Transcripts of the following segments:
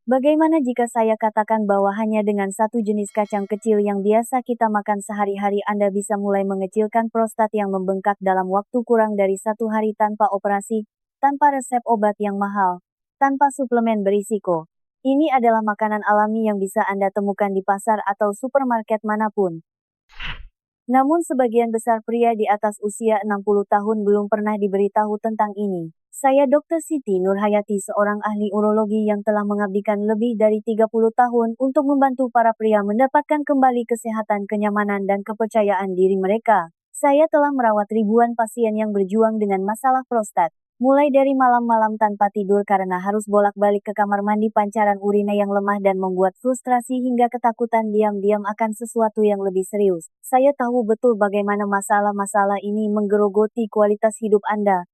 Bagaimana jika saya katakan bahwa hanya dengan satu jenis kacang kecil yang biasa kita makan sehari-hari Anda bisa mulai mengecilkan prostat yang membengkak dalam waktu kurang dari 1 hari tanpa operasi, tanpa resep obat yang mahal, tanpa suplemen berisiko. Ini adalah makanan alami yang bisa Anda temukan di pasar atau supermarket manapun. Namun sebagian besar pria di atas usia 60 tahun belum pernah diberitahu tentang ini. Saya Dr. Siti Nurhayati, seorang ahli urologi yang telah mengabdikan lebih dari 30 tahun untuk membantu para pria mendapatkan kembali kesehatan, kenyamanan, dan kepercayaan diri mereka. Saya telah merawat ribuan pasien yang berjuang dengan masalah prostat. Mulai dari malam-malam tanpa tidur karena harus bolak-balik ke kamar mandi, pancaran urina yang lemah dan membuat frustrasi hingga ketakutan diam-diam akan sesuatu yang lebih serius. Saya tahu betul bagaimana masalah-masalah ini menggerogoti kualitas hidup Anda.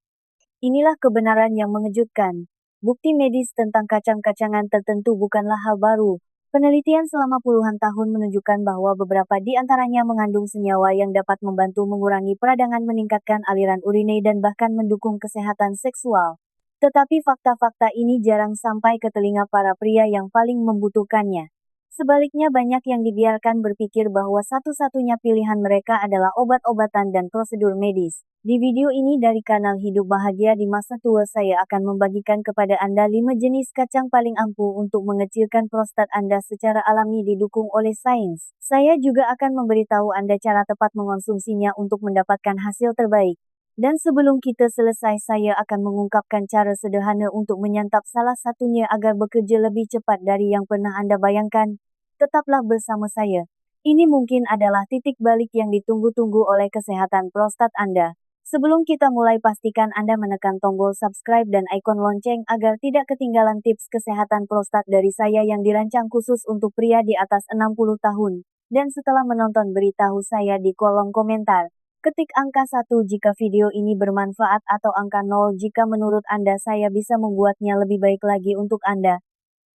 Inilah kebenaran yang mengejutkan. Bukti medis tentang kacang-kacangan tertentu bukanlah hal baru. Penelitian selama puluhan tahun menunjukkan bahwa beberapa di antaranya mengandung senyawa yang dapat membantu mengurangi peradangan, meningkatkan aliran urine, dan bahkan mendukung kesehatan seksual. Tetapi fakta-fakta ini jarang sampai ke telinga para pria yang paling membutuhkannya. Sebaliknya, banyak yang dibiarkan berpikir bahwa satu-satunya pilihan mereka adalah obat-obatan dan prosedur medis. Di video ini dari kanal Hidup Bahagia di Masa Tua, saya akan membagikan kepada Anda 5 jenis kacang paling ampuh untuk mengecilkan prostat Anda secara alami didukung oleh sains. Saya juga akan memberitahu Anda cara tepat mengonsumsinya untuk mendapatkan hasil terbaik. Dan sebelum kita selesai, saya akan mengungkapkan cara sederhana untuk menyantap salah satunya agar bekerja lebih cepat dari yang pernah Anda bayangkan. Tetaplah bersama saya. Ini mungkin adalah titik balik yang ditunggu-tunggu oleh kesehatan prostat Anda. Sebelum kita mulai, pastikan Anda menekan tombol subscribe dan ikon lonceng agar tidak ketinggalan tips kesehatan prostat dari saya yang dirancang khusus untuk pria di atas 60 tahun. Dan setelah menonton, beritahu saya di kolom komentar. Ketik angka 1 jika video ini bermanfaat atau angka 0 jika menurut Anda saya bisa membuatnya lebih baik lagi untuk Anda.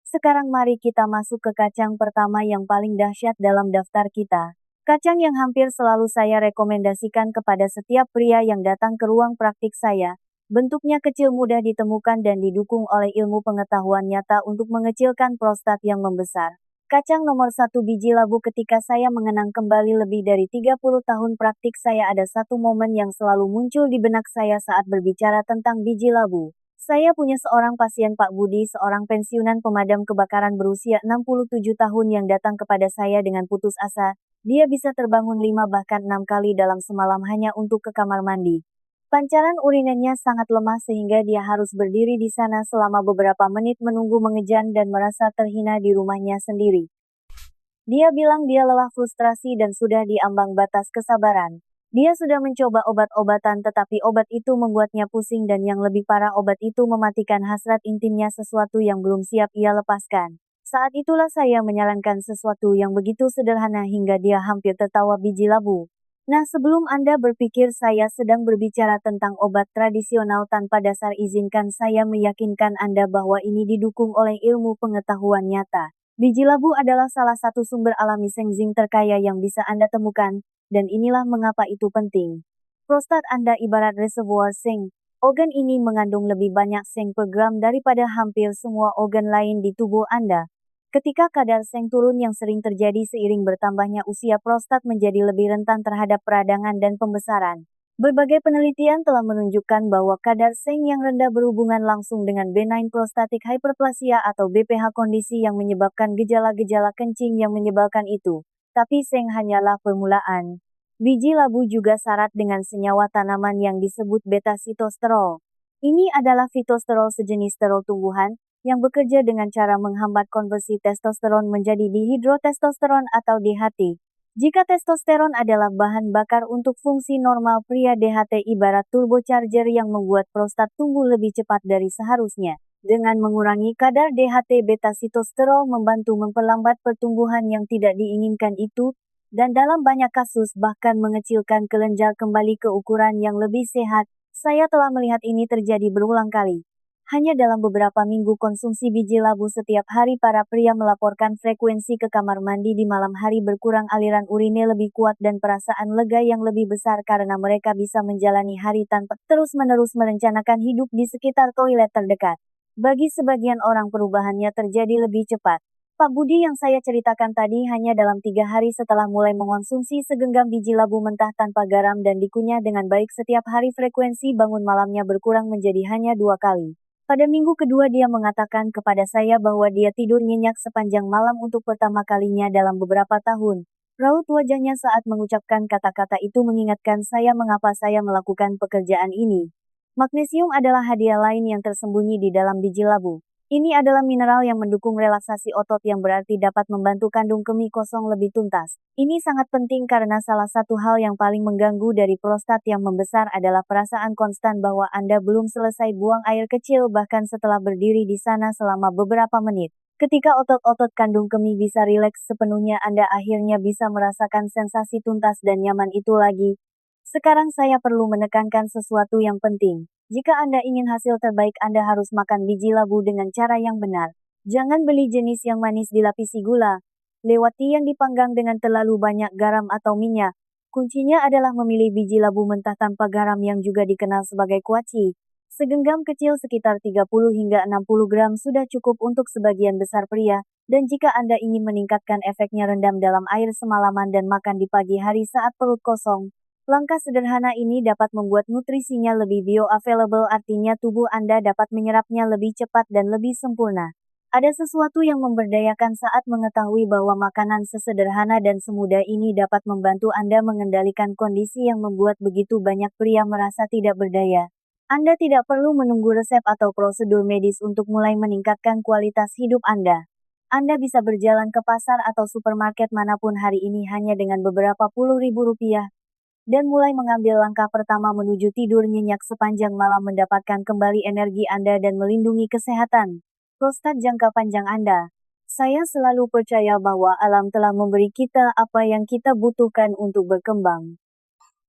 Sekarang mari kita masuk ke kacang pertama yang paling dahsyat dalam daftar kita. Kacang yang hampir selalu saya rekomendasikan kepada setiap pria yang datang ke ruang praktik saya. Bentuknya kecil, mudah ditemukan dan didukung oleh ilmu pengetahuan nyata untuk mengecilkan prostat yang membesar. Kacang nomor 1, biji labu. Ketika saya mengenang kembali lebih dari 30 tahun praktik saya, ada satu momen yang selalu muncul di benak saya saat berbicara tentang biji labu. Saya punya seorang pasien, Pak Budi, seorang pensiunan pemadam kebakaran berusia 67 tahun yang datang kepada saya dengan putus asa. Dia bisa terbangun 5 bahkan 6 kali dalam semalam hanya untuk ke kamar mandi. Pancaran urinanya sangat lemah sehingga dia harus berdiri di sana selama beberapa menit menunggu mengejan dan merasa terhina di rumahnya sendiri. Dia bilang dia lelah, frustrasi, dan sudah di ambang batas kesabaran. Dia sudah mencoba obat-obatan tetapi obat itu membuatnya pusing dan yang lebih parah, obat itu mematikan hasrat intimnya, sesuatu yang belum siap ia lepaskan. Saat itulah saya menyarankan sesuatu yang begitu sederhana hingga dia hampir tertawa, biji labu. Nah, sebelum Anda berpikir saya sedang berbicara tentang obat tradisional tanpa dasar, izinkan saya meyakinkan Anda bahwa ini didukung oleh ilmu pengetahuan nyata. Biji labu adalah salah satu sumber alami seng-zinc terkaya yang bisa Anda temukan, dan inilah mengapa itu penting. Prostat Anda ibarat reservoir seng. Organ ini mengandung lebih banyak seng per gram daripada hampir semua organ lain di tubuh Anda. Ketika kadar seng turun, yang sering terjadi seiring bertambahnya usia, prostat menjadi lebih rentan terhadap peradangan dan pembesaran. Berbagai penelitian telah menunjukkan bahwa kadar seng yang rendah berhubungan langsung dengan benign prostatic hyperplasia atau BPH, kondisi yang menyebabkan gejala-gejala kencing yang menyebalkan itu. Tapi seng hanyalah permulaan. Biji labu juga syarat dengan senyawa tanaman yang disebut beta-sitosterol. Ini adalah fitosterol, sejenis sterol tumbuhan, yang bekerja dengan cara menghambat konversi testosteron menjadi dihidrotestosteron atau DHT. Jika testosteron adalah bahan bakar untuk fungsi normal pria, DHT ibarat turbocharger yang membuat prostat tumbuh lebih cepat dari seharusnya. Dengan mengurangi kadar DHT, beta-sitosterol membantu memperlambat pertumbuhan yang tidak diinginkan itu, dan dalam banyak kasus bahkan mengecilkan kelenjar kembali ke ukuran yang lebih sehat. Saya telah melihat ini terjadi berulang kali. Hanya dalam beberapa minggu konsumsi biji labu setiap hari, para pria melaporkan frekuensi ke kamar mandi di malam hari berkurang, aliran urine lebih kuat, dan perasaan lega yang lebih besar karena mereka bisa menjalani hari tanpa terus-menerus merencanakan hidup di sekitar toilet terdekat. Bagi sebagian orang perubahannya terjadi lebih cepat. Pak Budi yang saya ceritakan tadi hanya dalam 3 hari setelah mulai mengonsumsi segenggam biji labu mentah tanpa garam dan dikunyah dengan baik setiap hari frekuensi bangun malamnya berkurang menjadi hanya 2 kali. Pada minggu kedua dia mengatakan kepada saya bahwa dia tidur nyenyak sepanjang malam untuk pertama kalinya dalam beberapa tahun. Raut wajahnya saat mengucapkan kata-kata itu mengingatkan saya mengapa saya melakukan pekerjaan ini. Magnesium adalah hadiah lain yang tersembunyi di dalam biji labu. Ini adalah mineral yang mendukung relaksasi otot yang berarti dapat membantu kandung kemih kosong lebih tuntas. Ini sangat penting karena salah satu hal yang paling mengganggu dari prostat yang membesar adalah perasaan konstan bahwa Anda belum selesai buang air kecil bahkan setelah berdiri di sana selama beberapa menit. Ketika otot-otot kandung kemih bisa rileks sepenuhnya Anda akhirnya bisa merasakan sensasi tuntas dan nyaman itu lagi. Sekarang saya perlu menekankan sesuatu yang penting. Jika Anda ingin hasil terbaik Anda harus makan biji labu dengan cara yang benar. Jangan beli jenis yang manis dilapisi gula. Lewati yang dipanggang dengan terlalu banyak garam atau minyak. Kuncinya adalah memilih biji labu mentah tanpa garam yang juga dikenal sebagai kuaci. Segenggam kecil sekitar 30 hingga 60 gram sudah cukup untuk sebagian besar pria. Dan jika Anda ingin meningkatkan efeknya rendam dalam air semalaman dan makan di pagi hari saat perut kosong. Langkah sederhana ini dapat membuat nutrisinya lebih bioavailable artinya tubuh Anda dapat menyerapnya lebih cepat dan lebih sempurna. Ada sesuatu yang memberdayakan saat mengetahui bahwa makanan sesederhana dan semudah ini dapat membantu Anda mengendalikan kondisi yang membuat begitu banyak pria merasa tidak berdaya. Anda tidak perlu menunggu resep atau prosedur medis untuk mulai meningkatkan kualitas hidup Anda. Anda bisa berjalan ke pasar atau supermarket manapun hari ini hanya dengan beberapa puluh ribu rupiah. Dan mulai mengambil langkah pertama menuju tidur nyenyak sepanjang malam mendapatkan kembali energi Anda dan melindungi kesehatan prostat jangka panjang Anda. Saya selalu percaya bahwa alam telah memberi kita apa yang kita butuhkan untuk berkembang.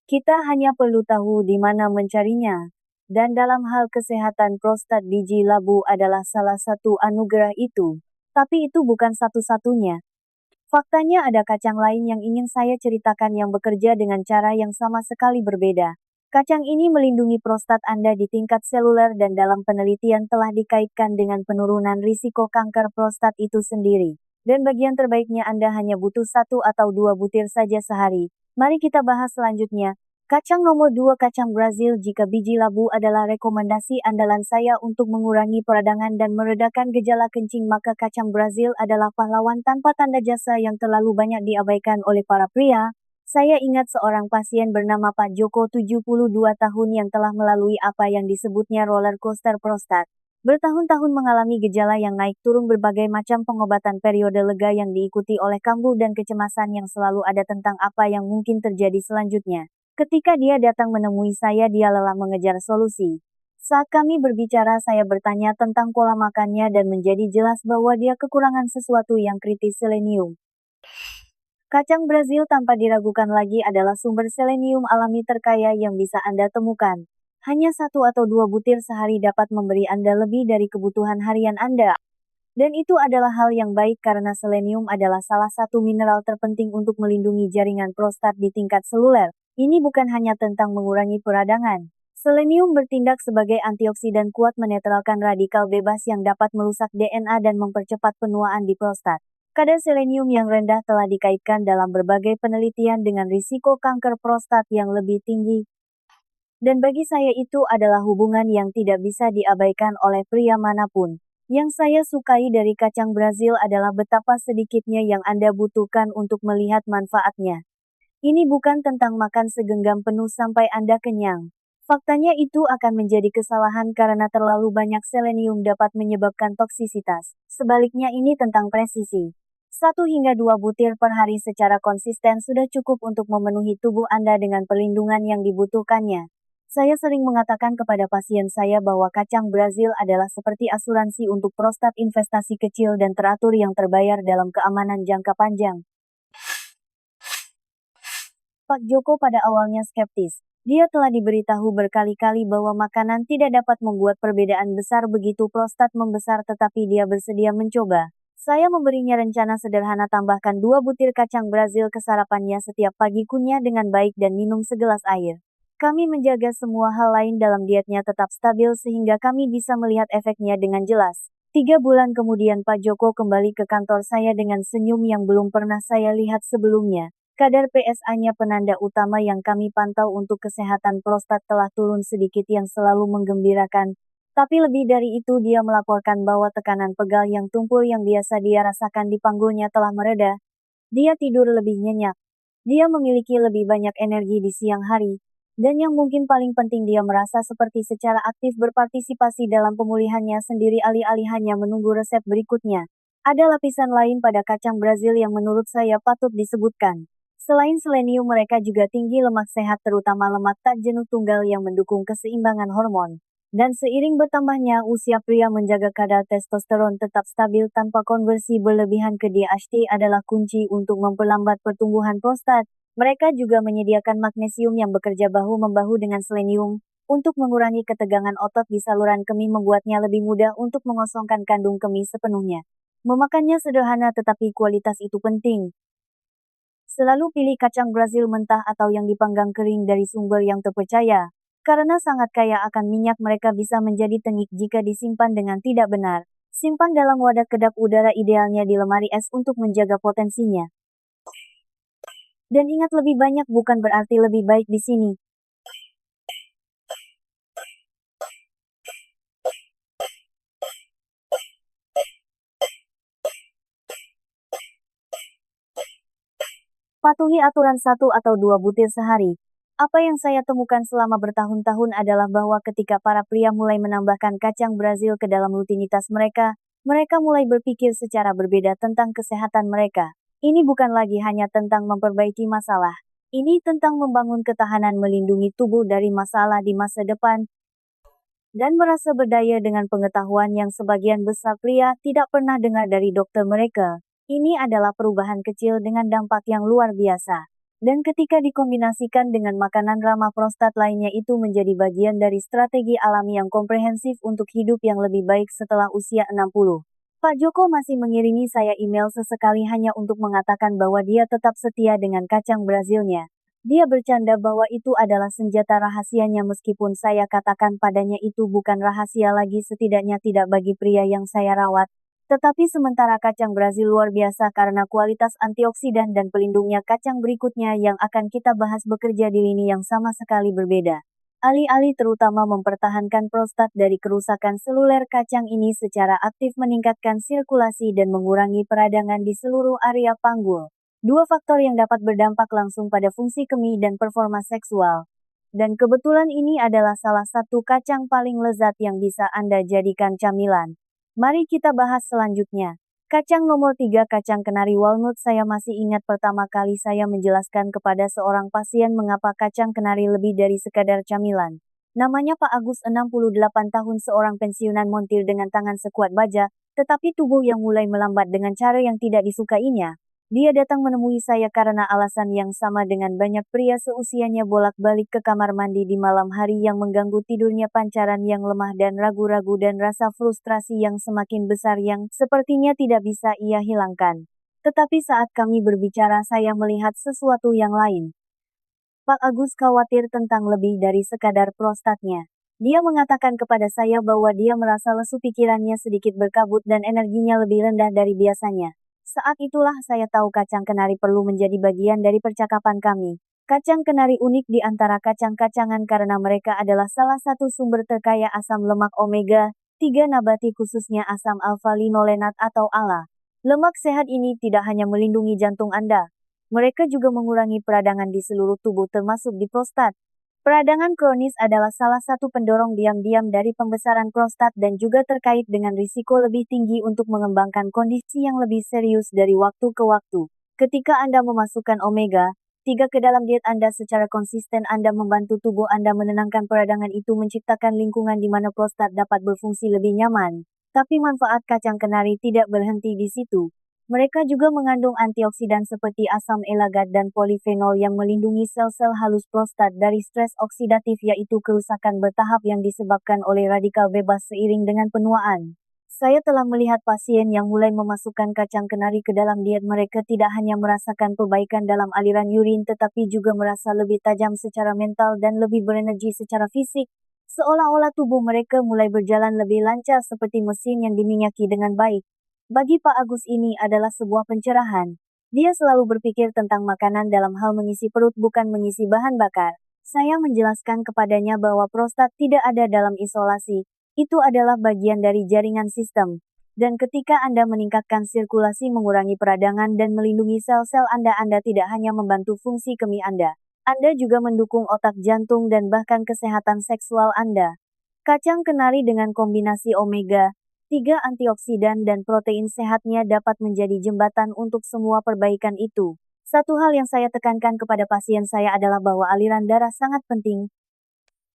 Kita hanya perlu tahu di mana mencarinya. Dan dalam hal kesehatan prostat biji labu adalah salah satu anugerah itu. Tapi itu bukan satu-satunya. Faktanya ada kacang lain yang ingin saya ceritakan yang bekerja dengan cara yang sama sekali berbeda. Kacang ini melindungi prostat Anda di tingkat seluler dan dalam penelitian telah dikaitkan dengan penurunan risiko kanker prostat itu sendiri. Dan bagian terbaiknya Anda hanya butuh 1 atau 2 butir saja sehari. Mari kita bahas selanjutnya. Kacang nomor 2 kacang Brazil jika biji labu adalah rekomendasi andalan saya untuk mengurangi peradangan dan meredakan gejala kencing maka kacang Brazil adalah pahlawan tanpa tanda jasa yang terlalu banyak diabaikan oleh para pria. Saya ingat seorang pasien bernama Pak Joko 72 tahun yang telah melalui apa yang disebutnya roller coaster prostat. Bertahun-tahun mengalami gejala yang naik turun berbagai macam pengobatan periode lega yang diikuti oleh kambuh dan kecemasan yang selalu ada tentang apa yang mungkin terjadi selanjutnya. Ketika dia datang menemui saya dia lelah mengejar solusi. Saat kami berbicara saya bertanya tentang pola makannya dan menjadi jelas bahwa dia kekurangan sesuatu yang kritis selenium. Kacang Brazil tanpa diragukan lagi adalah sumber selenium alami terkaya yang bisa Anda temukan. Hanya 1 atau 2 butir sehari dapat memberi Anda lebih dari kebutuhan harian Anda. Dan itu adalah hal yang baik karena selenium adalah salah satu mineral terpenting untuk melindungi jaringan prostat di tingkat seluler. Ini bukan hanya tentang mengurangi peradangan. Selenium bertindak sebagai antioksidan kuat menetralkan radikal bebas yang dapat merusak DNA dan mempercepat penuaan di prostat. Kadar selenium yang rendah telah dikaitkan dalam berbagai penelitian dengan risiko kanker prostat yang lebih tinggi. Dan bagi saya itu adalah hubungan yang tidak bisa diabaikan oleh pria manapun. Yang saya sukai dari kacang Brazil adalah betapa sedikitnya yang Anda butuhkan untuk melihat manfaatnya. Ini bukan tentang makan segenggam penuh sampai Anda kenyang. Faktanya itu akan menjadi kesalahan karena terlalu banyak selenium dapat menyebabkan toksisitas. Sebaliknya ini tentang presisi. 1 hingga 2 butir per hari secara konsisten sudah cukup untuk memenuhi tubuh Anda dengan perlindungan yang dibutuhkannya. Saya sering mengatakan kepada pasien saya bahwa kacang Brazil adalah seperti asuransi untuk prostat investasi kecil dan teratur yang terbayar dalam keamanan jangka panjang. Pak Joko pada awalnya skeptis. Dia telah diberitahu berkali-kali bahwa makanan tidak dapat membuat perbedaan besar begitu prostat membesar tetapi dia bersedia mencoba. Saya memberinya rencana sederhana tambahkan 2 butir kacang Brazil ke sarapannya setiap pagi kunyah dengan baik dan minum segelas air. Kami menjaga semua hal lain dalam dietnya tetap stabil sehingga kami bisa melihat efeknya dengan jelas. 3 bulan kemudian Pak Joko kembali ke kantor saya dengan senyum yang belum pernah saya lihat sebelumnya. Kadar PSA-nya penanda utama yang kami pantau untuk kesehatan prostat telah turun sedikit yang selalu menggembirakan. Tapi lebih dari itu dia melaporkan bahwa tekanan pegal yang tumpul yang biasa dia rasakan di panggulnya telah mereda. Dia tidur lebih nyenyak. Dia memiliki lebih banyak energi di siang hari. Dan yang mungkin paling penting dia merasa seperti secara aktif berpartisipasi dalam pemulihannya sendiri alih-alih hanya menunggu resep berikutnya. Ada lapisan lain pada kacang Brazil yang menurut saya patut disebutkan. Selain selenium mereka juga tinggi lemak sehat terutama lemak tak jenuh tunggal yang mendukung keseimbangan hormon. Dan seiring bertambahnya usia pria menjaga kadar testosteron tetap stabil tanpa konversi berlebihan ke DHT adalah kunci untuk memperlambat pertumbuhan prostat. Mereka juga menyediakan magnesium yang bekerja bahu-membahu dengan selenium, untuk mengurangi ketegangan otot di saluran kemih membuatnya lebih mudah untuk mengosongkan kandung kemih sepenuhnya. Memakannya sederhana tetapi kualitas itu penting. Selalu pilih kacang Brazil mentah atau yang dipanggang kering dari sumber yang terpercaya. Karena sangat kaya akan minyak mereka bisa menjadi tengik jika disimpan dengan tidak benar. Simpan dalam wadah kedap udara idealnya di lemari es untuk menjaga potensinya. Dan ingat lebih banyak bukan berarti lebih baik di sini. Patuhi aturan 1 atau 2 butir sehari. Apa yang saya temukan selama bertahun-tahun adalah bahwa ketika para pria mulai menambahkan kacang Brazil ke dalam rutinitas mereka, mereka mulai berpikir secara berbeda tentang kesehatan mereka. Ini bukan lagi hanya tentang memperbaiki masalah. Ini tentang membangun ketahanan melindungi tubuh dari masalah di masa depan, dan merasa berdaya dengan pengetahuan yang sebagian besar pria tidak pernah dengar dari dokter mereka. Ini adalah perubahan kecil dengan dampak yang luar biasa. Dan ketika dikombinasikan dengan makanan ramah prostat lainnya itu menjadi bagian dari strategi alami yang komprehensif untuk hidup yang lebih baik setelah usia 60. Pak Joko masih mengirimi saya email sesekali hanya untuk mengatakan bahwa dia tetap setia dengan kacang Brazilnya. Dia bercanda bahwa itu adalah senjata rahasianya meskipun saya katakan padanya itu bukan rahasia lagi setidaknya tidak bagi pria yang saya rawat. Tetapi sementara kacang Brazil luar biasa karena kualitas antioksidan dan pelindungnya kacang berikutnya yang akan kita bahas bekerja di lini yang sama sekali berbeda. Alih-alih terutama mempertahankan prostat dari kerusakan seluler kacang ini secara aktif meningkatkan sirkulasi dan mengurangi peradangan di seluruh area panggul. 2 faktor yang dapat berdampak langsung pada fungsi kemih dan performa seksual. Dan kebetulan ini adalah salah satu kacang paling lezat yang bisa Anda jadikan camilan. Mari kita bahas selanjutnya. Kacang nomor 3 kacang kenari walnut. Saya masih ingat pertama kali saya menjelaskan kepada seorang pasien mengapa kacang kenari lebih dari sekadar camilan. Namanya Pak Agus 68 tahun seorang pensiunan montir dengan tangan sekuat baja, tetapi tubuh yang mulai melambat dengan cara yang tidak disukainya. Dia datang menemui saya karena alasan yang sama dengan banyak pria seusianya bolak-balik ke kamar mandi di malam hari yang mengganggu tidurnya pancaran yang lemah dan ragu-ragu dan rasa frustrasi yang semakin besar yang sepertinya tidak bisa ia hilangkan. Tetapi saat kami berbicara saya melihat sesuatu yang lain. Pak Agus khawatir tentang lebih dari sekadar prostatnya. Dia mengatakan kepada saya bahwa dia merasa lesu pikirannya sedikit berkabut dan energinya lebih rendah dari biasanya. Saat itulah saya tahu kacang kenari perlu menjadi bagian dari percakapan kami. Kacang kenari unik di antara kacang-kacangan karena mereka adalah salah satu sumber terkaya asam lemak omega 3 nabati khususnya asam alfa-linolenat atau ALA. Lemak sehat ini tidak hanya melindungi jantung Anda. Mereka juga mengurangi peradangan di seluruh tubuh termasuk di prostat. Peradangan kronis adalah salah satu pendorong diam-diam dari pembesaran prostat dan juga terkait dengan risiko lebih tinggi untuk mengembangkan kondisi yang lebih serius dari waktu ke waktu. Ketika Anda memasukkan omega 3 ke dalam diet Anda secara konsisten Anda membantu tubuh Anda menenangkan peradangan itu menciptakan lingkungan di mana prostat dapat berfungsi lebih nyaman. Tapi manfaat kacang kenari tidak berhenti di situ. Mereka juga mengandung antioksidan seperti asam elagat dan polifenol yang melindungi sel-sel halus prostat dari stres oksidatif yaitu kerusakan bertahap yang disebabkan oleh radikal bebas seiring dengan penuaan. Saya telah melihat pasien yang mulai memasukkan kacang kenari ke dalam diet mereka tidak hanya merasakan perbaikan dalam aliran urin tetapi juga merasa lebih tajam secara mental dan lebih berenergi secara fisik. Seolah-olah tubuh mereka mulai berjalan lebih lancar seperti mesin yang diminyaki dengan baik. Bagi Pak Agus ini adalah sebuah pencerahan. Dia selalu berpikir tentang makanan dalam hal mengisi perut bukan mengisi bahan bakar. Saya menjelaskan kepadanya bahwa prostat tidak ada dalam isolasi. Itu adalah bagian dari jaringan sistem. Dan ketika Anda meningkatkan sirkulasi mengurangi peradangan dan melindungi sel-sel Anda tidak hanya membantu fungsi kemih Anda juga mendukung otak jantung dan bahkan kesehatan seksual Anda. Kacang kenari dengan kombinasi omega 3 antioksidan dan protein sehatnya dapat menjadi jembatan untuk semua perbaikan itu. Satu hal yang saya tekankan kepada pasien saya adalah bahwa aliran darah sangat penting.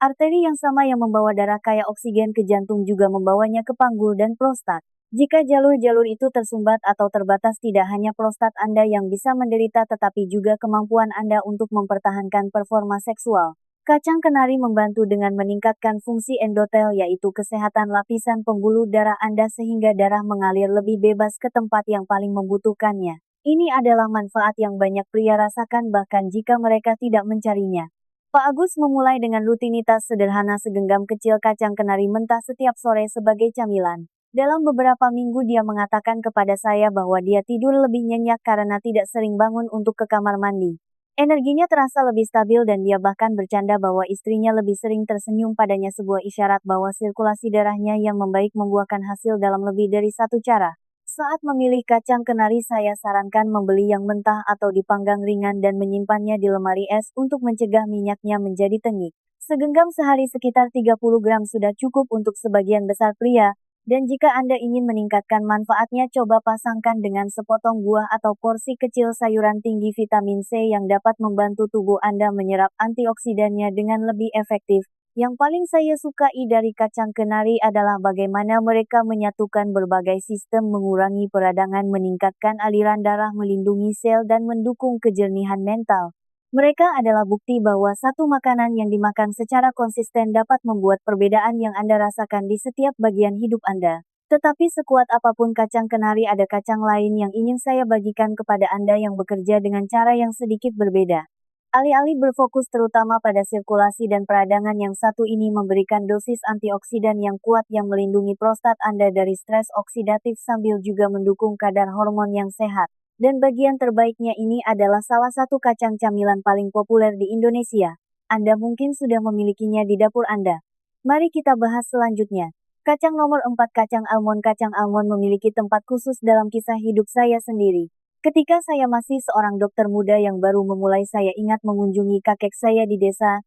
Arteri yang sama yang membawa darah kaya oksigen ke jantung juga membawanya ke panggul dan prostat. Jika jalur-jalur itu tersumbat atau terbatas tidak hanya prostat Anda yang bisa menderita tetapi juga kemampuan Anda untuk mempertahankan performa seksual. Kacang kenari membantu dengan meningkatkan fungsi endotel yaitu kesehatan lapisan pembuluh darah Anda sehingga darah mengalir lebih bebas ke tempat yang paling membutuhkannya. Ini adalah manfaat yang banyak pria rasakan bahkan jika mereka tidak mencarinya. Pak Agus memulai dengan rutinitas sederhana segenggam kecil kacang kenari mentah setiap sore sebagai camilan. Dalam beberapa minggu dia mengatakan kepada saya bahwa dia tidur lebih nyenyak karena tidak sering bangun untuk ke kamar mandi. Energinya terasa lebih stabil dan dia bahkan bercanda bahwa istrinya lebih sering tersenyum padanya sebuah isyarat bahwa sirkulasi darahnya yang membaik membuahkan hasil dalam lebih dari satu cara. Saat memilih kacang kenari saya sarankan membeli yang mentah atau dipanggang ringan dan menyimpannya di lemari es untuk mencegah minyaknya menjadi tengik. Segenggam sehari sekitar 30 gram sudah cukup untuk sebagian besar pria, dan jika Anda ingin meningkatkan manfaatnya coba pasangkan dengan sepotong buah atau porsi kecil sayuran tinggi vitamin C yang dapat membantu tubuh Anda menyerap antioksidannya dengan lebih efektif. Yang paling saya sukai dari kacang kenari adalah bagaimana mereka menyatukan berbagai sistem mengurangi peradangan meningkatkan aliran darah melindungi sel dan mendukung kejernihan mental. Mereka adalah bukti bahwa satu makanan yang dimakan secara konsisten dapat membuat perbedaan yang Anda rasakan di setiap bagian hidup Anda. Tetapi sekuat apapun kacang kenari ada kacang lain yang ingin saya bagikan kepada Anda yang bekerja dengan cara yang sedikit berbeda. Alih-alih berfokus terutama pada sirkulasi dan peradangan yang satu ini memberikan dosis antioksidan yang kuat yang melindungi prostat Anda dari stres oksidatif sambil juga mendukung kadar hormon yang sehat. Dan bagian terbaiknya ini adalah salah satu kacang camilan paling populer di Indonesia. Anda mungkin sudah memilikinya di dapur Anda. Mari kita bahas selanjutnya. Kacang nomor 4 kacang almond. Kacang almond memiliki tempat khusus dalam kisah hidup saya sendiri. Ketika saya masih seorang dokter muda yang baru memulai saya ingat mengunjungi kakek saya di desa.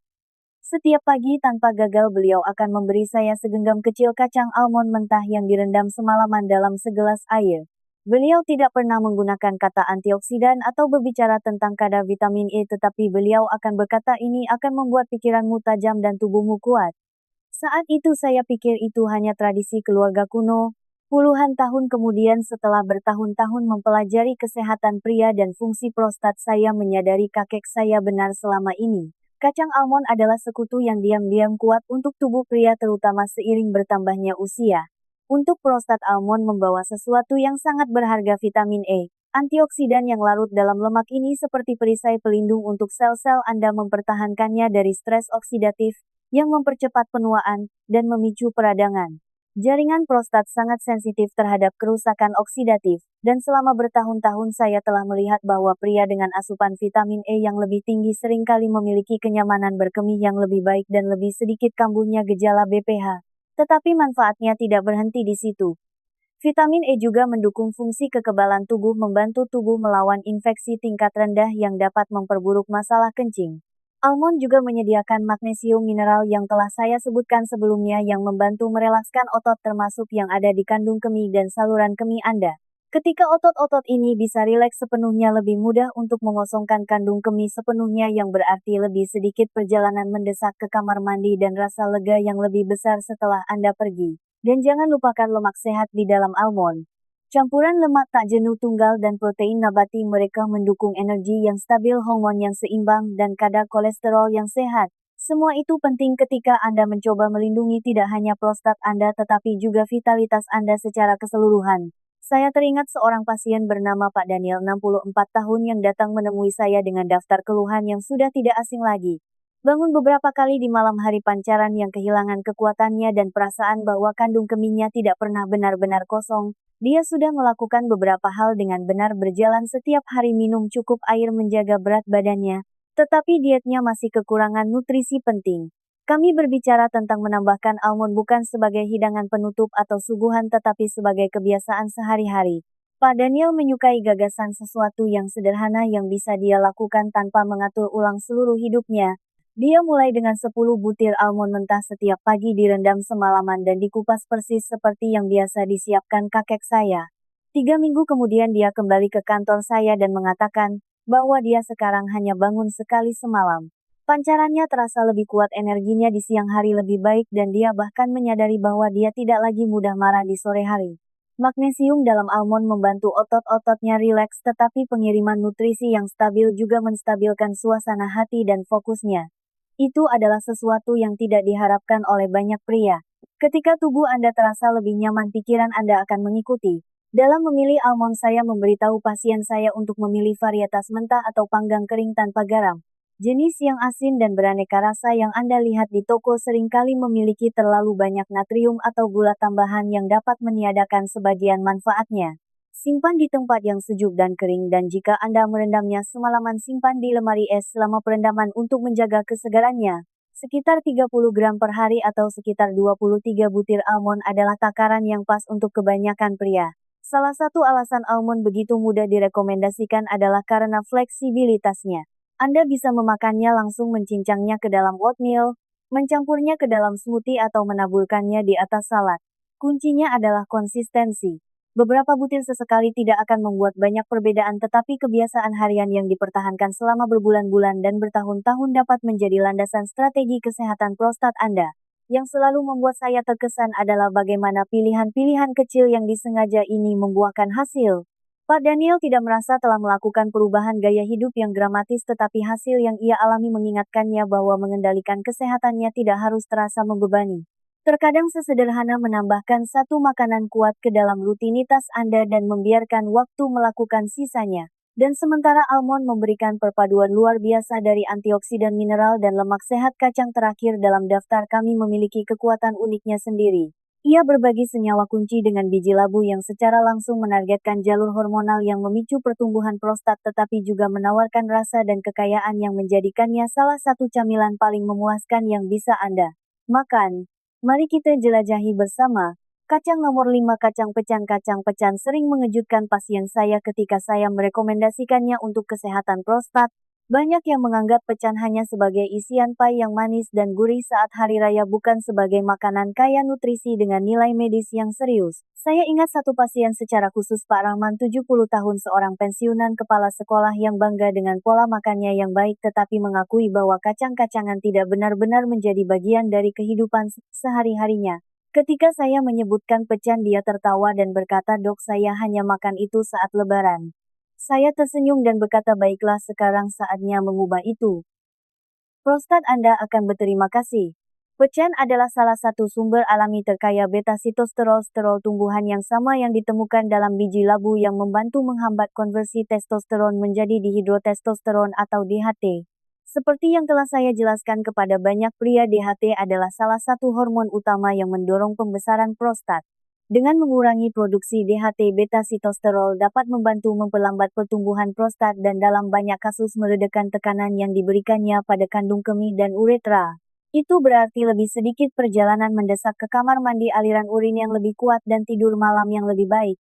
Setiap pagi tanpa gagal beliau akan memberi saya segenggam kecil kacang almond mentah yang direndam semalaman dalam segelas air. Beliau tidak pernah menggunakan kata antioksidan atau berbicara tentang kadar vitamin E tetapi beliau akan berkata ini akan membuat pikiranmu tajam dan tubuhmu kuat. Saat itu saya pikir itu hanya tradisi keluarga kuno. Puluhan tahun kemudian setelah bertahun-tahun mempelajari kesehatan pria dan fungsi prostat saya menyadari kakek saya benar selama ini. Kacang almond adalah sekutu yang diam-diam kuat untuk tubuh pria terutama seiring bertambahnya usia. Untuk prostat almond membawa sesuatu yang sangat berharga vitamin E. Antioksidan yang larut dalam lemak ini seperti perisai pelindung untuk sel-sel Anda mempertahankannya dari stres oksidatif, yang mempercepat penuaan, dan memicu peradangan. Jaringan prostat sangat sensitif terhadap kerusakan oksidatif, dan selama bertahun-tahun saya telah melihat bahwa pria dengan asupan vitamin E yang lebih tinggi seringkali memiliki kenyamanan berkemih yang lebih baik dan lebih sedikit kambuhnya gejala BPH. Tetapi manfaatnya tidak berhenti di situ. Vitamin E juga mendukung fungsi kekebalan tubuh membantu tubuh melawan infeksi tingkat rendah yang dapat memperburuk masalah kencing. Almond juga menyediakan magnesium mineral yang telah saya sebutkan sebelumnya yang membantu merelakskan otot termasuk yang ada di kandung kemih dan saluran kemih Anda. Ketika otot-otot ini bisa rileks sepenuhnya lebih mudah untuk mengosongkan kandung kemih sepenuhnya yang berarti lebih sedikit perjalanan mendesak ke kamar mandi dan rasa lega yang lebih besar setelah Anda pergi. Dan jangan lupakan lemak sehat di dalam almond. Campuran lemak tak jenuh tunggal dan protein nabati mereka mendukung energi yang stabil, hormon yang seimbang, dan kadar kolesterol yang sehat. Semua itu penting ketika Anda mencoba melindungi tidak hanya prostat Anda tetapi juga vitalitas Anda secara keseluruhan. Saya teringat seorang pasien bernama Pak Daniel 64 tahun yang datang menemui saya dengan daftar keluhan yang sudah tidak asing lagi. Bangun beberapa kali di malam hari pancaran yang kehilangan kekuatannya dan perasaan bahwa kandung kemihnya tidak pernah benar-benar kosong. Dia sudah melakukan beberapa hal dengan benar berjalan setiap hari minum cukup air menjaga berat badannya. Tetapi dietnya masih kekurangan nutrisi penting. Kami berbicara tentang menambahkan almond bukan sebagai hidangan penutup atau suguhan tetapi sebagai kebiasaan sehari-hari. Pak Daniel menyukai gagasan sesuatu yang sederhana yang bisa dia lakukan tanpa mengatur ulang seluruh hidupnya. Dia mulai dengan 10 butir almond mentah setiap pagi direndam semalaman dan dikupas persis seperti yang biasa disiapkan kakek saya. 3 minggu kemudian dia kembali ke kantor saya dan mengatakan bahwa dia sekarang hanya bangun sekali semalam. Pancarannya terasa lebih kuat, energinya di siang hari lebih baik dan dia bahkan menyadari bahwa dia tidak lagi mudah marah di sore hari. Magnesium dalam almond membantu otot-ototnya rileks tetapi pengiriman nutrisi yang stabil juga menstabilkan suasana hati dan fokusnya. Itu adalah sesuatu yang tidak diharapkan oleh banyak pria. Ketika tubuh Anda terasa lebih nyaman, pikiran Anda akan mengikuti. Dalam memilih almond, saya memberitahu pasien saya untuk memilih varietas mentah atau panggang kering tanpa garam. Jenis yang asin dan beraneka rasa yang Anda lihat di toko seringkali memiliki terlalu banyak natrium atau gula tambahan yang dapat meniadakan sebagian manfaatnya. Simpan di tempat yang sejuk dan kering dan jika Anda merendamnya semalaman, simpan di lemari es selama perendaman untuk menjaga kesegarannya. Sekitar 30 gram per hari atau sekitar 23 butir almond adalah takaran yang pas untuk kebanyakan pria. Salah satu alasan almond begitu mudah direkomendasikan adalah karena fleksibilitasnya. Anda bisa memakannya langsung, mencincangnya ke dalam oatmeal, mencampurnya ke dalam smoothie atau menaburkannya di atas salad. Kuncinya adalah konsistensi. Beberapa butir sesekali tidak akan membuat banyak perbedaan tetapi kebiasaan harian yang dipertahankan selama berbulan-bulan dan bertahun-tahun dapat menjadi landasan strategi kesehatan prostat Anda. Yang selalu membuat saya terkesan adalah bagaimana pilihan-pilihan kecil yang disengaja ini membuahkan hasil. Pak Daniel tidak merasa telah melakukan perubahan gaya hidup yang dramatis tetapi hasil yang ia alami mengingatkannya bahwa mengendalikan kesehatannya tidak harus terasa membebani. Terkadang sesederhana menambahkan satu makanan kuat ke dalam rutinitas Anda dan membiarkan waktu melakukan sisanya. Dan sementara almond memberikan perpaduan luar biasa dari antioksidan, mineral dan lemak sehat, kacang terakhir dalam daftar kami memiliki kekuatan uniknya sendiri. Ia berbagi senyawa kunci dengan biji labu yang secara langsung menargetkan jalur hormonal yang memicu pertumbuhan prostat tetapi juga menawarkan rasa dan kekayaan yang menjadikannya salah satu camilan paling memuaskan yang bisa Anda makan. Mari kita jelajahi bersama. Kacang nomor 5. Kacang pecan. Kacang pecan sering mengejutkan pasien saya ketika saya merekomendasikannya untuk kesehatan prostat. Banyak yang menganggap pecan hanya sebagai isian pie yang manis dan gurih saat hari raya, bukan sebagai makanan kaya nutrisi dengan nilai medis yang serius. Saya ingat satu pasien secara khusus, Pak Rahman, 70 tahun, seorang pensiunan kepala sekolah yang bangga dengan pola makannya yang baik tetapi mengakui bahwa kacang-kacangan tidak benar-benar menjadi bagian dari kehidupan sehari-harinya. Ketika saya menyebutkan pecan, dia tertawa dan berkata, "Dok, saya hanya makan itu saat Lebaran." Saya tersenyum dan berkata, "Baiklah, sekarang saatnya mengubah itu. Prostat Anda akan berterima kasih." Pecan adalah salah satu sumber alami terkaya beta-sitosterol, sterol tumbuhan yang sama yang ditemukan dalam biji labu yang membantu menghambat konversi testosteron menjadi dihidrotestosteron atau DHT. Seperti yang telah saya jelaskan kepada banyak pria, DHT adalah salah satu hormon utama yang mendorong pembesaran prostat. Dengan mengurangi produksi DHT, beta-sitosterol dapat membantu memperlambat pertumbuhan prostat dan dalam banyak kasus meredakan tekanan yang diberikannya pada kandung kemih dan uretra. Itu berarti lebih sedikit perjalanan mendesak ke kamar mandi, aliran urin yang lebih kuat dan tidur malam yang lebih baik.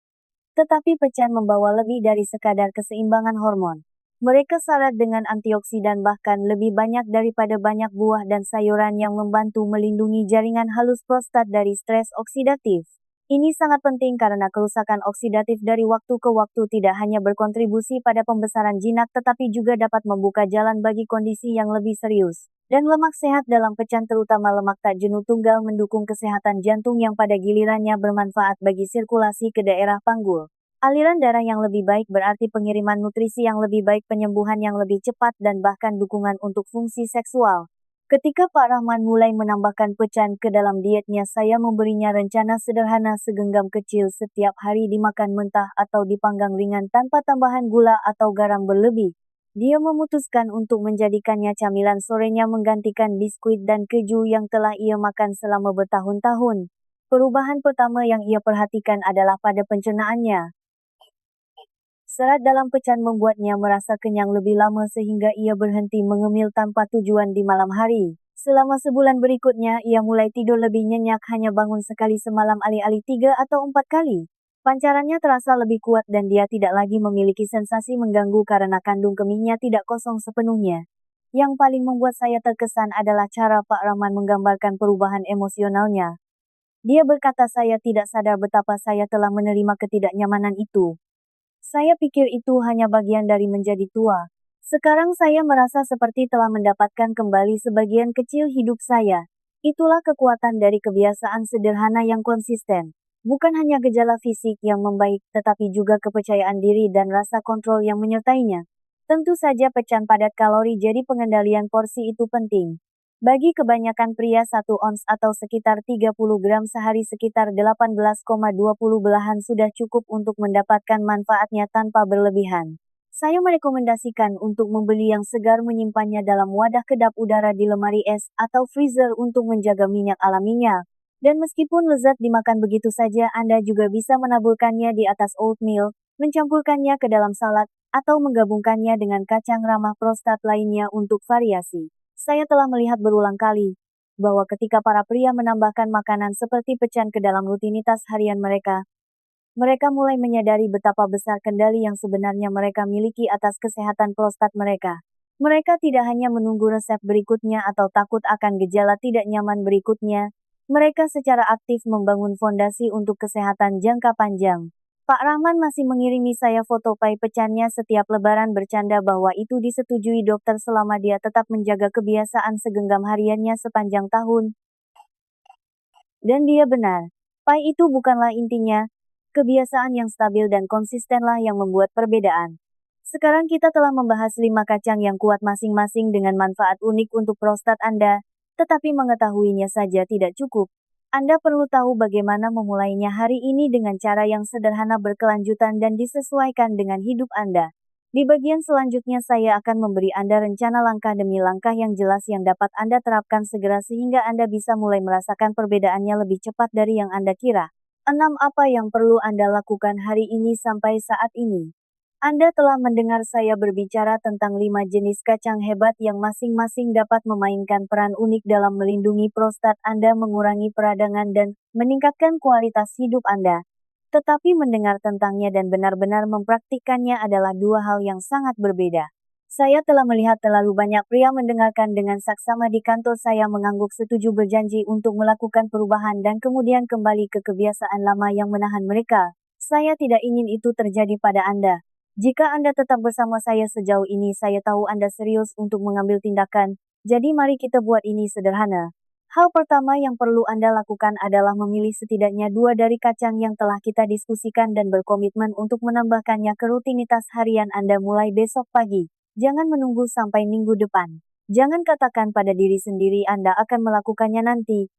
Tetapi pecan membawa lebih dari sekadar keseimbangan hormon. Mereka syarat dengan antioksidan bahkan lebih banyak daripada banyak buah dan sayuran yang membantu melindungi jaringan halus prostat dari stres oksidatif. Ini sangat penting karena kerusakan oksidatif dari waktu ke waktu tidak hanya berkontribusi pada pembesaran jinak tetapi juga dapat membuka jalan bagi kondisi yang lebih serius. Dan lemak sehat dalam pecan, terutama lemak tak jenuh tunggal, mendukung kesehatan jantung yang pada gilirannya bermanfaat bagi sirkulasi ke daerah panggul. Aliran darah yang lebih baik berarti pengiriman nutrisi yang lebih baik, penyembuhan yang lebih cepat dan bahkan dukungan untuk fungsi seksual. Ketika Pak Rahman mulai menambahkan pecan ke dalam dietnya, saya memberinya rencana sederhana segenggam kecil setiap hari dimakan mentah atau dipanggang ringan tanpa tambahan gula atau garam berlebih. Dia memutuskan untuk menjadikannya camilan sorenya menggantikan biskuit dan keju yang telah ia makan selama bertahun-tahun. Perubahan pertama yang ia perhatikan adalah pada pencernaannya. Serat dalam pecan membuatnya merasa kenyang lebih lama sehingga ia berhenti mengemil tanpa tujuan di malam hari. Selama sebulan berikutnya, ia mulai tidur lebih nyenyak, hanya bangun sekali semalam alih-alih 3 atau 4 kali. Pancarannya terasa lebih kuat dan dia tidak lagi memiliki sensasi mengganggu karena kandung kemihnya tidak kosong sepenuhnya. Yang paling membuat saya terkesan adalah cara Pak Rahman menggambarkan perubahan emosionalnya. Dia berkata, saya tidak sadar betapa saya telah menerima ketidaknyamanan itu. Saya pikir itu hanya bagian dari menjadi tua. Sekarang saya merasa seperti telah mendapatkan kembali sebagian kecil hidup saya. Itulah kekuatan dari kebiasaan sederhana yang konsisten. Bukan hanya gejala fisik yang membaik, tetapi juga kepercayaan diri dan rasa kontrol yang menyertainya. Tentu saja pecan padat kalori, jadi pengendalian porsi itu penting. Bagi kebanyakan pria 1 ons atau sekitar 30 gram sehari sekitar 18,20 belahan sudah cukup untuk mendapatkan manfaatnya tanpa berlebihan. Saya merekomendasikan untuk membeli yang segar, menyimpannya dalam wadah kedap udara di lemari es atau freezer untuk menjaga minyak alaminya. Dan meskipun lezat dimakan begitu saja, Anda juga bisa menaburkannya di atas oatmeal, mencampurkannya ke dalam salad, atau menggabungkannya dengan kacang ramah prostat lainnya untuk variasi. Saya telah melihat berulang kali bahwa ketika para pria menambahkan makanan seperti pecan ke dalam rutinitas harian mereka, mereka mulai menyadari betapa besar kendali yang sebenarnya mereka miliki atas kesehatan prostat mereka. Mereka tidak hanya menunggu resep berikutnya atau takut akan gejala tidak nyaman berikutnya, mereka secara aktif membangun fondasi untuk kesehatan jangka panjang. Pak Rahman masih mengirimi saya foto pai pecannya setiap lebaran, bercanda bahwa itu disetujui dokter selama dia tetap menjaga kebiasaan segenggam hariannya sepanjang tahun. Dan dia benar. Pai itu bukanlah intinya. Kebiasaan yang stabil dan konsistenlah yang membuat perbedaan. Sekarang kita telah membahas 5 kacang yang kuat masing-masing dengan manfaat unik untuk prostat Anda, tetapi mengetahuinya saja tidak cukup. Anda perlu tahu bagaimana memulainya hari ini dengan cara yang sederhana, berkelanjutan, dan disesuaikan dengan hidup Anda. Di bagian selanjutnya saya akan memberi Anda rencana langkah demi langkah yang jelas yang dapat Anda terapkan segera sehingga Anda bisa mulai merasakan perbedaannya lebih cepat dari yang Anda kira. 6. Apa yang perlu Anda lakukan hari ini sampai saat ini? Anda telah mendengar saya berbicara tentang 5 jenis kacang hebat yang masing-masing dapat memainkan peran unik dalam melindungi prostat Anda, mengurangi peradangan, dan meningkatkan kualitas hidup Anda. Tetapi mendengar tentangnya dan benar-benar mempraktikkannya adalah 2 hal yang sangat berbeda. Saya telah melihat terlalu banyak pria mendengarkan dengan saksama di kantor saya, mengangguk setuju, berjanji untuk melakukan perubahan, dan kemudian kembali ke kebiasaan lama yang menahan mereka. Saya tidak ingin itu terjadi pada Anda. Jika Anda tetap bersama saya sejauh ini, saya tahu Anda serius untuk mengambil tindakan, jadi mari kita buat ini sederhana. Hal pertama yang perlu Anda lakukan adalah memilih setidaknya 2 dari kacang yang telah kita diskusikan dan berkomitmen untuk menambahkannya ke rutinitas harian Anda mulai besok pagi. Jangan menunggu sampai minggu depan. Jangan katakan pada diri sendiri Anda akan melakukannya nanti.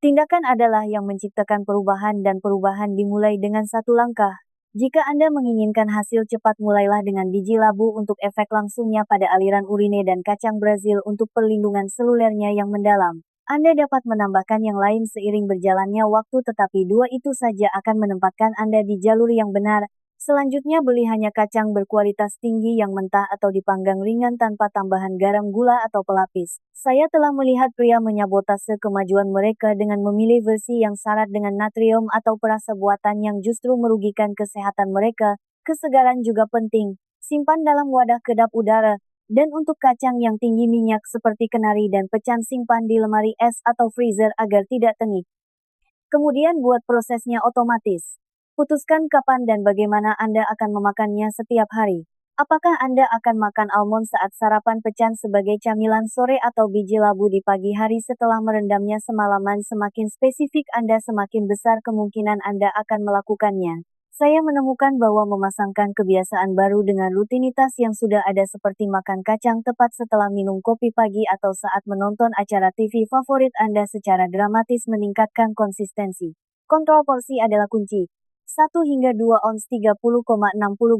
Tindakan adalah yang menciptakan perubahan, dan perubahan dimulai dengan 1 langkah. Jika Anda menginginkan hasil cepat, mulailah dengan biji labu untuk efek langsungnya pada aliran urine dan kacang Brazil untuk perlindungan selulernya yang mendalam. Anda dapat menambahkan yang lain seiring berjalannya waktu, tetapi 2 itu saja akan menempatkan Anda di jalur yang benar. Selanjutnya, beli hanya kacang berkualitas tinggi yang mentah atau dipanggang ringan tanpa tambahan garam, gula, atau pelapis. Saya telah melihat pria menyabotase kemajuan mereka dengan memilih versi yang syarat dengan natrium atau perasa buatan yang justru merugikan kesehatan mereka. Kesegaran juga penting. Simpan dalam wadah kedap udara. Dan untuk kacang yang tinggi minyak seperti kenari dan pecan, simpan di lemari es atau freezer agar tidak tengik. Kemudian buat prosesnya otomatis. Putuskan kapan dan bagaimana Anda akan memakannya setiap hari. Apakah Anda akan makan almond saat sarapan, pecan sebagai camilan sore, atau biji labu di pagi hari setelah merendamnya semalaman? Semakin spesifik Anda, semakin besar kemungkinan Anda akan melakukannya. Saya menemukan bahwa memasangkan kebiasaan baru dengan rutinitas yang sudah ada seperti makan kacang tepat setelah minum kopi pagi atau saat menonton acara TV favorit Anda secara dramatis meningkatkan konsistensi. Kontrol porsi adalah kunci. 1 hingga 2 ons 30,60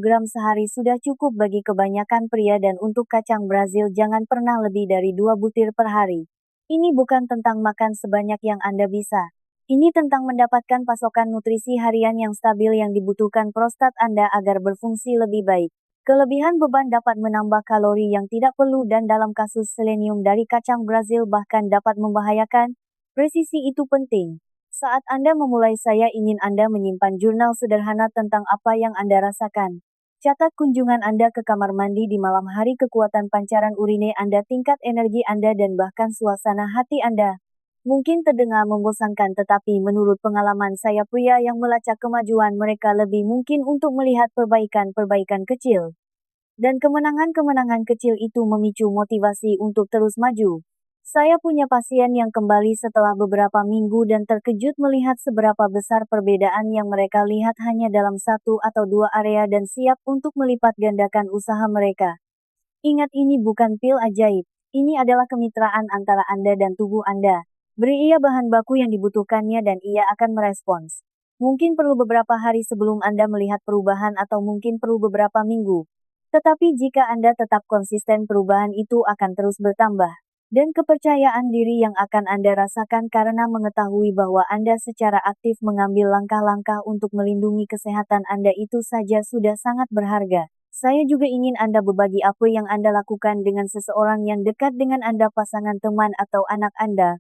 gram sehari sudah cukup bagi kebanyakan pria dan untuk kacang Brazil jangan pernah lebih dari 2 butir per hari. Ini bukan tentang makan sebanyak yang Anda bisa. Ini tentang mendapatkan pasokan nutrisi harian yang stabil yang dibutuhkan prostat Anda agar berfungsi lebih baik. Kelebihan beban dapat menambah kalori yang tidak perlu dan dalam kasus selenium dari kacang Brazil bahkan dapat membahayakan. Presisi itu penting. Saat Anda memulai, saya ingin Anda menyimpan jurnal sederhana tentang apa yang Anda rasakan. Catat kunjungan Anda ke kamar mandi di malam hari, kekuatan pancaran urine Anda, tingkat energi Anda dan bahkan suasana hati Anda. Mungkin terdengar membosankan tetapi menurut pengalaman saya pria yang melacak kemajuan mereka lebih mungkin untuk melihat perbaikan-perbaikan kecil. Dan kemenangan-kemenangan kecil itu memicu motivasi untuk terus maju. Saya punya pasien yang kembali setelah beberapa minggu dan terkejut melihat seberapa besar perbedaan yang mereka lihat hanya dalam 1 atau 2 area dan siap untuk melipat gandakan usaha mereka. Ingat, ini bukan pil ajaib. Ini adalah kemitraan antara Anda dan tubuh Anda. Beri ia bahan baku yang dibutuhkannya dan ia akan merespons. Mungkin perlu beberapa hari sebelum Anda melihat perubahan atau mungkin perlu beberapa minggu. Tetapi jika Anda tetap konsisten, perubahan itu akan terus bertambah. Dan kepercayaan diri yang akan Anda rasakan karena mengetahui bahwa Anda secara aktif mengambil langkah-langkah untuk melindungi kesehatan Anda itu saja sudah sangat berharga. Saya juga ingin Anda berbagi apa yang Anda lakukan dengan seseorang yang dekat dengan Anda, pasangan, teman, atau anak Anda.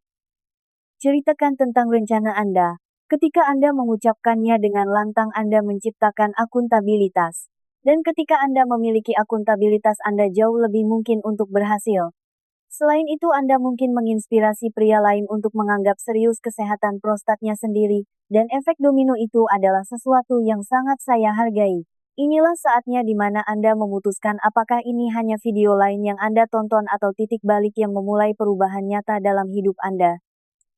Ceritakan tentang rencana Anda. Ketika Anda mengucapkannya dengan lantang, Anda menciptakan akuntabilitas. Dan ketika Anda memiliki akuntabilitas, Anda jauh lebih mungkin untuk berhasil. Selain itu, Anda mungkin menginspirasi pria lain untuk menganggap serius kesehatan prostatnya sendiri, dan efek domino itu adalah sesuatu yang sangat saya hargai. Inilah saatnya di mana Anda memutuskan apakah ini hanya video lain yang Anda tonton atau titik balik yang memulai perubahan nyata dalam hidup Anda.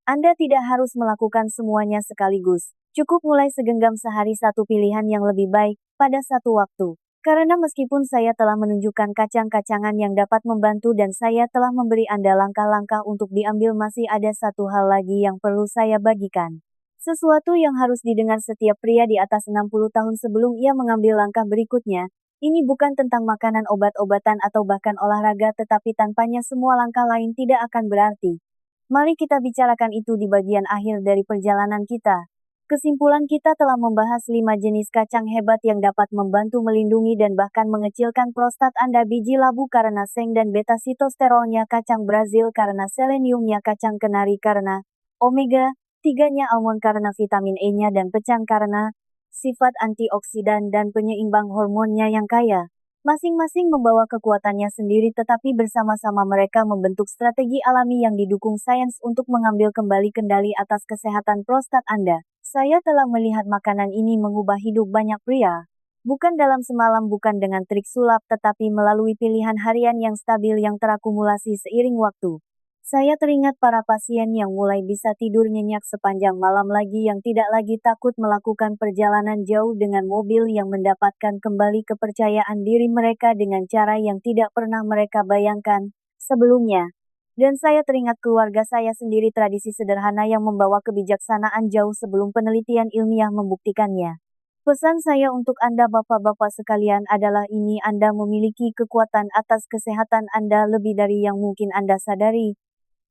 Anda tidak harus melakukan semuanya sekaligus. Cukup mulai segenggam sehari, satu pilihan yang lebih baik, pada satu waktu. Karena meskipun saya telah menunjukkan kacang-kacangan yang dapat membantu dan saya telah memberi Anda langkah-langkah untuk diambil, masih ada satu hal lagi yang perlu saya bagikan. Sesuatu yang harus didengar setiap pria di atas 60 tahun sebelum ia mengambil langkah berikutnya. Ini bukan tentang makanan, obat-obatan, atau bahkan olahraga, tetapi tanpanya semua langkah lain tidak akan berarti. Mari kita bicarakan itu di bagian akhir dari perjalanan kita. Kesimpulan, kita telah membahas 5 jenis kacang hebat yang dapat membantu melindungi dan bahkan mengecilkan prostat Anda. Biji labu karena seng dan beta sitosterolnya, kacang Brazil karena seleniumnya, kacang kenari karena omega 3-nya, almond karena vitamin E-nya, dan pecang karena sifat antioksidan dan penyeimbang hormonnya yang kaya. Masing-masing membawa kekuatannya sendiri, tetapi bersama-sama mereka membentuk strategi alami yang didukung sains untuk mengambil kembali kendali atas kesehatan prostat Anda. Saya telah melihat makanan ini mengubah hidup banyak pria. Bukan dalam semalam, bukan dengan trik sulap, tetapi melalui pilihan harian yang stabil yang terakumulasi seiring waktu. Saya teringat para pasien yang mulai bisa tidur nyenyak sepanjang malam lagi, yang tidak lagi takut melakukan perjalanan jauh dengan mobil, yang mendapatkan kembali kepercayaan diri mereka dengan cara yang tidak pernah mereka bayangkan sebelumnya. Dan saya teringat keluarga saya sendiri, tradisi sederhana yang membawa kebijaksanaan jauh sebelum penelitian ilmiah membuktikannya. Pesan saya untuk Anda bapak-bapak sekalian adalah ini: Anda memiliki kekuatan atas kesehatan Anda lebih dari yang mungkin Anda sadari.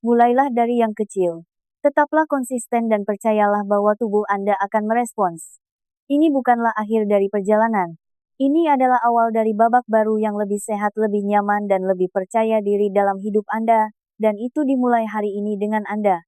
Mulailah dari yang kecil. Tetaplah konsisten dan percayalah bahwa tubuh Anda akan merespons. Ini bukanlah akhir dari perjalanan. Ini adalah awal dari babak baru yang lebih sehat, lebih nyaman, dan lebih percaya diri dalam hidup Anda, dan itu dimulai hari ini dengan Anda.